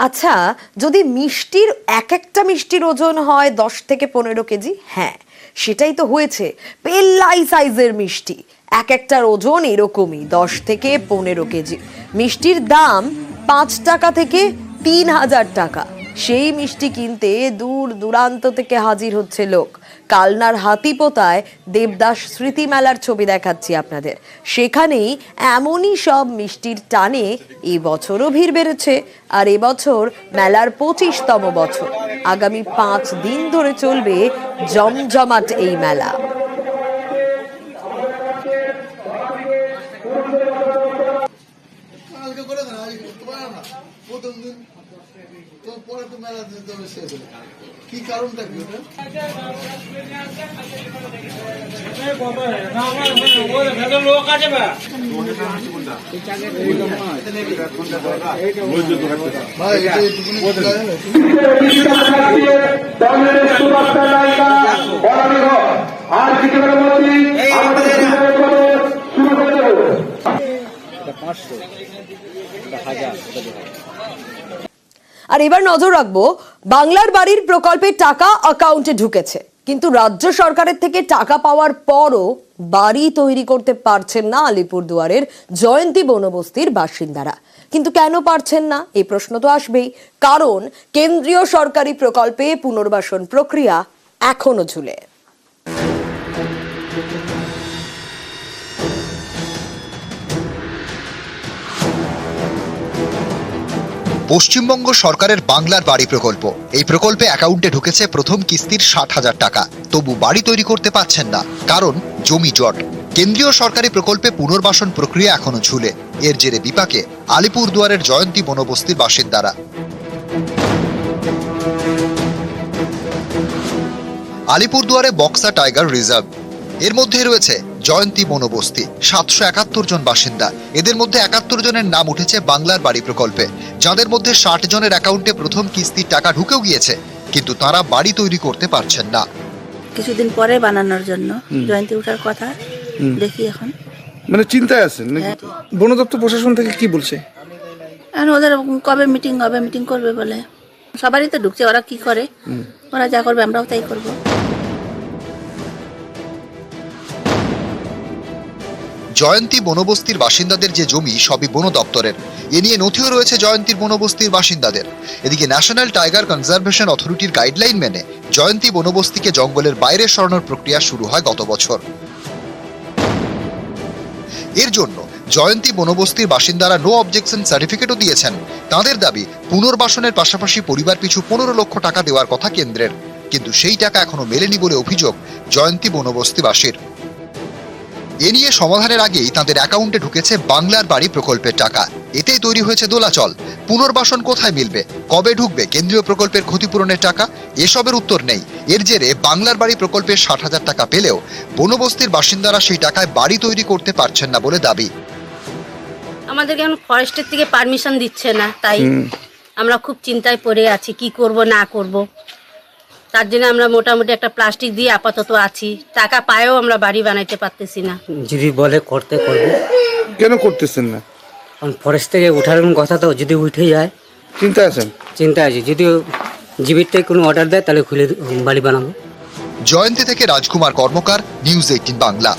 আচ্ছা, যদি মিষ্টির একটা মিষ্টির ওজন হয় 10 থেকে 15 কেজি, হ্যাঁ সেটাই তো হয়েছে। পেল্লাই সাইজের মিষ্টি, একটার ওজন এরকমই 10 থেকে 15 কেজি। মিষ্টির দাম 5 টাকা থেকে 3000 টাকা। সেই মিষ্টি কিনতে দূর দূরান্ত থেকে হাজির হচ্ছে লোক। কালনার হাতিপোতায় দেবদাস স্মৃতি মেলার ছবি দেখাচ্ছি আপনাদের। সেখানেই এমনই সব মিষ্টির টানে এবছরও ভিড় বেড়েছে। আর এবছর মেলার 25তম বছর। আগামী 5 দিন ধরে চলবে জমজমাট এই মেলা। কি কারণটা কি ওটা? আর এবার নজর রাখবো, বাংলার বাড়ির প্রকল্পে টাকা অ্যাকাউন্টে ঢুকেছে, কিন্তু রাজ্য সরকারের থেকে টাকা পাওয়ার পরও বাড়ি তৈরি করতে পারছেন না আলিপুরদুয়ারের জয়ন্তী বনবস্তির বাসিন্দারা। কিন্তু কেন পারছেন না, এই প্রশ্ন তো আসবেই। কারণ কেন্দ্রীয় সরকারি প্রকল্পে পুনর্বাসন প্রক্রিয়া এখনো ঝুলে। পশ্চিমবঙ্গ সরকারের বাংলার বাড়ি প্রকল্প, এই প্রকল্পে অ্যাকাউন্টে ঢুকেছে প্রথম কিস্তির 60,000 টাকা। তবু বাড়ি তৈরি করতে পারছেন না, কারণ জমি জট। কেন্দ্রীয় সরকারি প্রকল্পে পুনর্বাসন প্রক্রিয়া এখনো ঝুলে। এর জেরে বিপাকে আলিপুরদুয়ারের জয়ন্তী বনবস্তির বাসিন্দারা। আলিপুরদুয়ারে বক্সা টাইগার রিজার্ভ, এর মধ্যে রয়েছে জয়ন্তী বনবস্তি। 771 জন বাসিন্দা। এদের মধ্যে 71 জনের নাম উঠেছে বাংলার বাড়ি প্রকল্পে, যাদের মধ্যে 60 জনের অ্যাকাউন্টে প্রথম কিস্তির টাকা ঢুকেও গিয়েছে, কিন্তু তারা বাড়ি তৈরি করতে পারছেন না। কিছুদিন পরে বানানোর জন্য জয়ন্তী উঠার কথা, দেখি এখন। মানে চিন্তায় আছেন নাকি? বন দপ্তর প্রশাসন থেকে কি বলছে? এখন ওদের কবে মিটিং হবে, মিটিং করবে বলে। সবারই তো ঢুকছে, ওরা কি করে, ওরা যা করবে আমরাও তাই করব। জয়ন্তী বনবস্তির বাসিন্দাদের যে জমি সবই বন দপ্তরের। এ নিয়ে নথিও রয়েছে জয়ন্তীর বনবস্তির বাসিন্দাদের। এদিকে ন্যাশনাল টাইগার কনজারভেশন অথরিটির গাইডলাইন মেনে জয়ন্তী বনবস্তিকে জঙ্গলের বাইরে সরানোর প্রক্রিয়া শুরু হয় গত বছর। এর জন্য জয়ন্তী বনবস্তির বাসিন্দারা নো অবজেকশন সার্টিফিকেটও দিয়েছেন। তাদের দাবি, পুনর্বাসনের পাশাপাশি পরিবার পিছু 15 লক্ষ টাকা দেওয়ার কথা কেন্দ্রের, কিন্তু সেই টাকা এখনো মেলেনি বলে অভিযোগ জয়ন্তী বনবস্তিবাসীর। এ নিয়ে সমাধানের আগেই তাদের অ্যাকাউন্টে ঢুকেছে বাংলার বাড়ি প্রকল্পের টাকা। এতেই তৈরি হয়েছে দোলাচল। পুনর্বাসন কোথায় মিলবে, কবে ঢুকবে কেন্দ্রীয় প্রকল্পের ক্ষতিপূরণের টাকা, এসবের উত্তর নেই। এর জেরে বাংলার বাড়ি প্রকল্পের 60,000 টাকা পেলেও বনবস্তির বাসিন্দারা সেই টাকায় বাড়ি তৈরি করতে পারছেন না বলে দাবি। আমাদেরকে এখন ফরেস্টের থেকে পারমিশন দিচ্ছে না, তাই আমরা খুব চিন্তায় পড়ে আছি, কি করব না করব। তার জন্য আমরা মোটামুটি একটা প্লাস্টিক দিয়ে আপাতত আছি। টাকা পায়েও আমরা বাড়ি বানাইতে পারতেছি না। যদি বলে করতে করবো। কেন করতেছেন না? কারণ ফরেস্ট থেকে উঠার কথা, তো যদি উঠে যায় চিন্তায় আছেন? চিন্তা আছে, যদি জীবিত থেকে কোনো অর্ডার দেয় তাহলে খুলে বাড়ি বানাবো। জয়ন্তী থেকে রাজকুমার কর্মকার, নিউজ 18 বাংলা।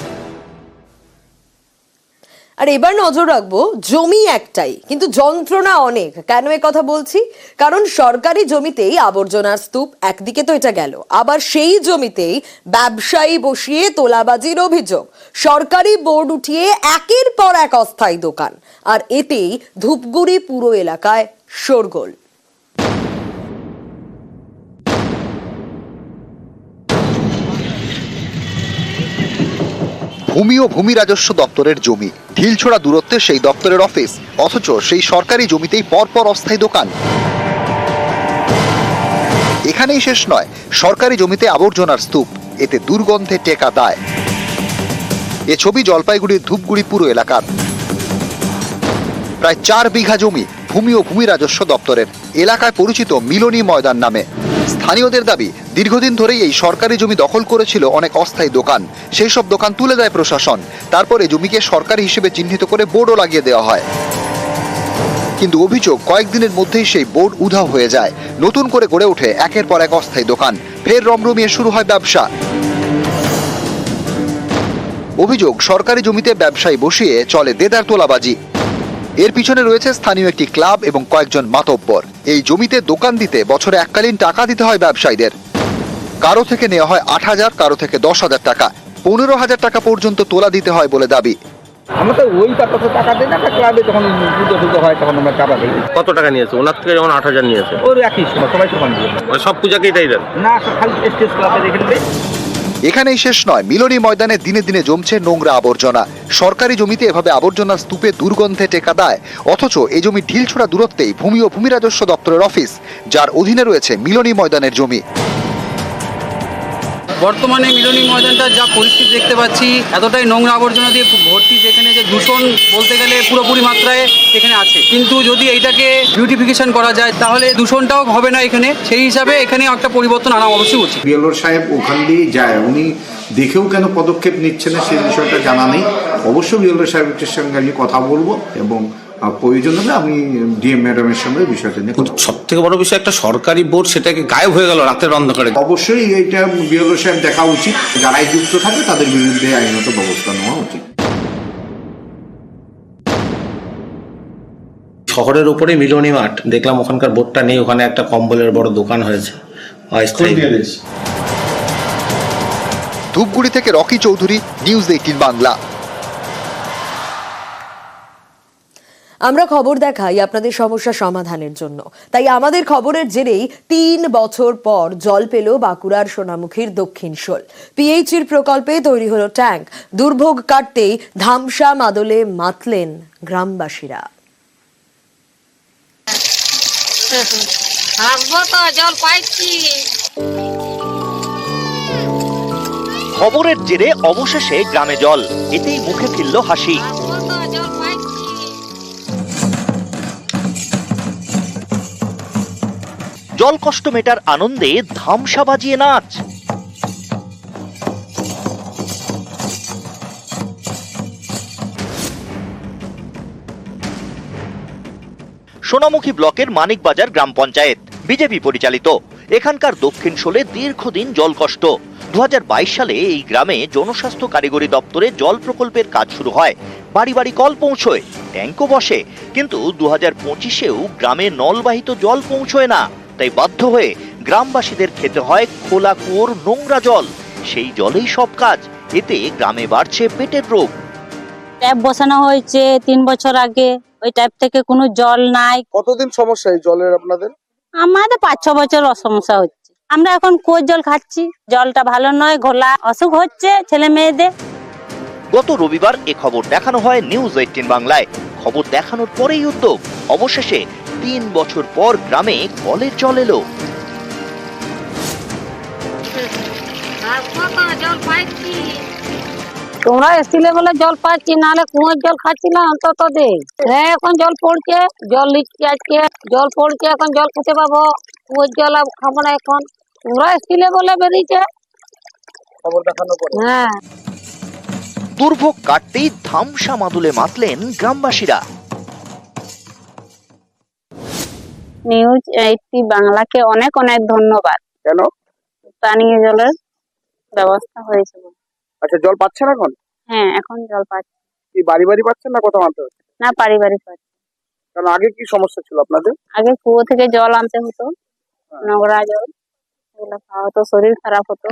আর এবার নজর রাখবো, জমি একটাই কিন্তু যন্ত্রণা অনেক। কেন এ কথা বলছি? কারণ সরকারি জমিতেই আবর্জনার স্তূপ একদিকে তো এটা গেল, আবার সেই জমিতেই ব্যবসায়ী বসিয়ে তোলাবাজির অভিযোগ। সরকারি বোর্ড উঠিয়ে একের পর এক অস্থায়ী দোকান, আর এতেই ধূপগুড়ি পুরো এলাকায় শোরগোল। ভূমি ও ভূমি রাজস্ব দপ্তরের জমি, ঢিলছোড়া দূরত্বে সেই দপ্তরের অফিস, অথচ সেই সরকারি জমিতেই পরপর অস্থায়ী দোকান। এখানেই শেষ নয়, সরকারি জমিতে আবর্জনার স্তূপ, এতে দুর্গন্ধে টেকা দায়। এ ছবি জলপাইগুড়ির ধূপগুড়ি পুরো এলাকার। প্রায় 4 বিঘা জমি ভূমি ও ভূমি রাজস্ব দপ্তরের, এলাকায় পরিচিত মিলনী ময়দান নামে। স্থানীয়দের দাবি, দীর্ঘদিন ধরেই এই সরকারি জমি দখল করেছিল অনেক অস্থায়ী দোকান। সেই সব দোকান তুলে দেয় প্রশাসন। তারপরে জমিকে সরকারি হিসেবে চিহ্নিত করে বোর্ডও লাগিয়ে দেওয়া হয়। কিন্তু অভিযোগ কয়েকদিনের মধ্যেই সেই বোর্ড উধাও হয়ে যায়। নতুন করে গড়ে ওঠে একের পর এক অস্থায়ী দোকান, ফের রমরমিয়ে শুরু হয় ব্যবসা। অভিযোগ সরকারি জমিতে ব্যবসায়ী বসিয়ে চলে দেদার তোলাবাজি। এর পিছনে রয়েছে স্থানীয় একটি ক্লাব এবং কয়েকজন মাতব্বর। এই জমিতে দোকান দিতে বছরে এককালীন টাকা দিতে হয় ব্যবসায়ীদের। কারো থেকে নেওয়া হয় 8,000, কারো থেকে 10,000 টাকা, 15,000 টাকা পর্যন্ত তোলা দিতে হয় বলে দাবি। আমরা তো ওই টাকা দিই না, ক্লাবে যখন পুজো হয় তখন আমরা টাকা দিই। কত টাকা নিয়েছে? ওনার থেকে যেমন 8,000 নিয়েছে। ওর একই সময় সবাই সমান দিয়ে সব পূজাকেই তাই দেন না, খালি স্টেজ ক্লাবে রেখে দেয়। এখানেই শেষ নয়, মিলনী ময়দানে দিনে দিনে জমছে নোংরা আবর্জনা। সরকারি জমিতে এভাবে আবর্জনা স্তূপে দুর্গন্ধে টেকা দেয়, অথচ এই জমি ঢিলছোড়া দূরত্বেই ভূমি ও ভূমি রাজস্ব দপ্তরের অফিস, যার অধীনে রয়েছে মিলনী ময়দানের জমি। বর্তমানে মিলনী ময়দানটা যা পরিস্থিতি দেখতে পাচ্ছি, এতটাই নোংরা আবর্জনা দিয়ে ভর্তি, যেখানে যে দূষণ বলতে গেলে পুরোপুরি মাত্রায় এখানে আছে। কিন্তু যদি এইটাকে বিউটিফিকেশন করা যায় তাহলে দূষণটাও হবে না এখানে। সেই হিসাবে এখানে একটা পরিবর্তন আনা অবশ্যই উচিত। বিএলও সাহেব ওখান দিয়ে যায়, উনি দেখেও কেন পদক্ষেপ নিচ্ছেন না সেই বিষয়টা জানা নেই। অবশ্যই বিএলও সাহেবের সঙ্গে আমি কথা বলবো এবং প্রয়োজন হলে আমি ডিএম ম্যাডামের সঙ্গে বিষয়টা নিয়ে। সব থেকে বড় বিষয়, একটা সরকারি বোর্ড সেটাকে গায়েব হয়ে গেল রাতের অন্ধকারে। অবশ্যই এইটা বিএলও সাহেব দেখা উচিত, যারাই যুক্ত থাকে তাদের বিরুদ্ধে আইনত ব্যবস্থা নেওয়া উচিত। শহরের উপরে মিলনী মাঠ, দেখলাম ওখানকার বোর্ডটা নেই, ওখানে একটা কম্বলের বড় দোকান হয়েছে। ধূপগুড়ি থেকে রকি চৌধুরী, নিউজ 18 বাংলা। আমরা খবর দেখাই আপনাদের সমস্যা সমাধানের জন্য, তাই আমাদের খবরের জেরেই 3 বছর পর জল পেল বাঁকুড়ার সোনামুখীর দক্ষিণ শোল। পিএইচির প্রকল্পে তৈরি হলো ট্যাঙ্ক। দুর্ভোগ কাটতেই ধামসা মাদলে মাতলেন গ্রামবাসীরা। খবরের জেরে অবশেষে গ্রামে জল, এতেই মুখে ফিরল হাসি। জল কষ্ট মেটার আনন্দে ধামসা বাজিয়ে নাচ। সোনামুখী ব্লকের মানিকবাজার গ্রাম পঞ্চায়েত বিজেপি পরিচালিত। এখানকার দক্ষিণ শোলে দীর্ঘদিন জল কষ্ট। 2022 সালে এই গ্রামে জনস্বাস্থ্য কারিগরি দপ্তরে জল প্রকল্পের কাজ শুরু হয়। বাড়ি বাড়ি কল পৌঁছয়, ট্যাঙ্কও বসে, কিন্তু 2025-এও গ্রামে নলবাহিত জল পৌঁছয় না। তাই বাধ্য হয়ে গ্রামবাসীদের খেতে হয় খোলা কুয়োর নোংরা জল। সেই জলেই সব কাজ, এতে গ্রামে বাড়ছে পেটের রোগ। ট্যাপ বসানো হয়েছে 3 বছর আগে, ওই ট্যাপ থেকে কোনো জল নাই। কতদিন সমস্যা এই জলের আপনাদের? আমাদের 5-6 বছর সমস্যা হচ্ছে। আমরা এখন কুয়োর জল খাচ্ছি, জলটা ভালো নয়, ঘোলা, অসুখ হচ্ছে ছেলে মেয়েদের। গত রবিবার এ খবর দেখানো হয় নিউজ 18 বাংলায়। খবর দেখানোর পরেই উদ্যোগ। অবশেষে 3 বছর পর গ্রামে কলের জল এলো। তোমরা এসছিলে বলে জল পাচ্ছি, নাহলে কুয়োর জল খাচ্ছিলাম অন্তত দিন। হ্যাঁ, এখন জল পড়ছে, জল লিখছে, আজকে জল পড়ছে, এখন জল খেতে পাবো। কুয়োর জল আর খাবো না এখন। তোমরা এসছিলে বলে বেরিয়েছে খবর দেখানোর পরে। হ্যাঁ, দুর্ভোগ কাটতেই ধামসা মাদলে মাতলেন গ্রামবাসীরা। নিউজ 18 বাংলাকে অনেক অনেক ধন্যবাদ। কেন? পানীয় জলের ব্যবস্থা হয়েছে। আচ্ছা, জল পাচ্ছেন এখন? হ্যাঁ, এখন জল পাচ্ছি। কি বাড়ি বাড়ি পাচ্ছেন না কোথাও আনতে হচ্ছে? না, পারিবারিক পাচ্ছি। কারণ আগে কি সমস্যা ছিল আপনাদের? আগে কুয়ো থেকে জল আনতে হতো, নোংরা জল, এগুলো খাওয়া হতো, শরীর খারাপ হতো।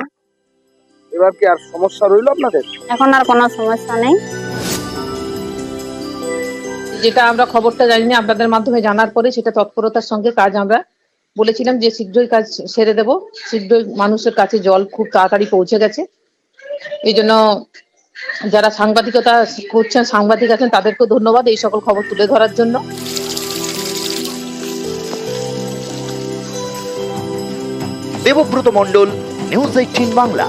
এবার কি আর সমস্যা রইল আপনাদের? এখন আর কোনো সমস্যা নেই। যেটা আমরা খবরটা জানি না, আপনাদের মাধ্যমে জানার পরে সেটা তৎপরতার সঙ্গে কাজ আমরা বলেছিলাম যে শীঘ্রই কাজ সেরে দেব। শীঘ্রই মানুষের কাছে জল খুব তাড়াতাড়ি পৌঁছে গেছে। এই জন্য যারা সাংবাদিকতা করছেন, সাংবাদিক আছেন, তাদেরকেও ধন্যবাদ এই সকল খবর তুলে ধরার জন্য। দেবব্রত মণ্ডল, নিউজ 18 বাংলা।